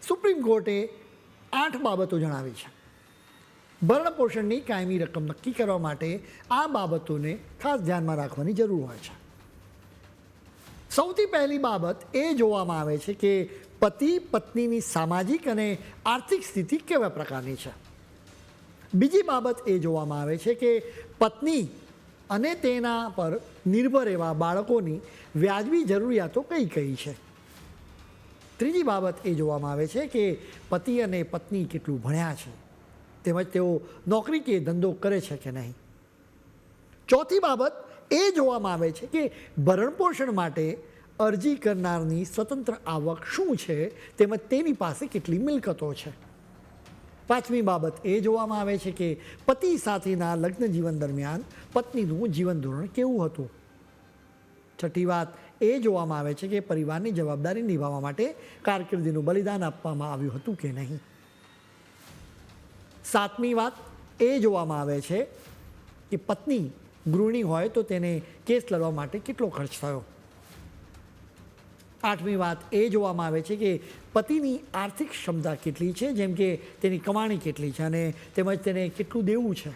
Supreme કોર્ટે 8 બાબતો જણાવી છે. ભરણ પોષણની કાયમી રકમ નક્કી કરવા માટે આ બાબતોને ખાસ ધ્યાનમાં રાખવાની જરૂર હોય છે. સૌથી પહેલી બાબત એ જોવામાં આવે છે કે પતિ પત્નીની સામાજિક અને આર્થિક સ્થિતિ કેવા પ્રકારની છે. બીજી બાબત એ જોવામાં આવે છે કે પત્ની અને તેના પર નિર્ભર એવા બાળકોની વ્યાજબી જરૂરિયાતો કઈ કઈ છે. ત્રીજી બાબત એ જોવામાં આવે છે કે પતિ અને પત્ની કેટલું ભણ્યા છે, તેમજ તેઓ નોકરી કે ધંધો કરે છે કે નહીં. ચોથી બાબત એ જોવામાં આવે છે કે ભરણપોષણ માટે અરજી કરનારની સ્વતંત્ર આવક શું છે, તેમજ તેની પાસે કેટલી મિલકતો છે. પાંચમી બાબત એ જોવામાં આવે છે કે પતિ સાથેના લગ્ન જીવન દરમિયાન પત્નીનું જીવન ધોરણ કેવું હતું. છઠ્ઠી વાત એ જોવામાં આવે છે કે પરિવારની જવાબદારી નિભાવવા માટે કારકિર્દીનું બલિદાન આપવામાં આવ્યું હતું કે નહીં. સાતમી વાત એ જોવામાં આવે છે કે પત્ની ગૃહિણી હોય તો તેને કેસ લડવા માટે કેટલો ખર્ચ થયો. આઠમી વાત એ જોવામાં આવે છે કે પતિની આર્થિક ક્ષમતા કેટલી છે, જેમ કે તેની કમાણી કેટલી છે અને તેમજ તેને કેટલું દેવું છે.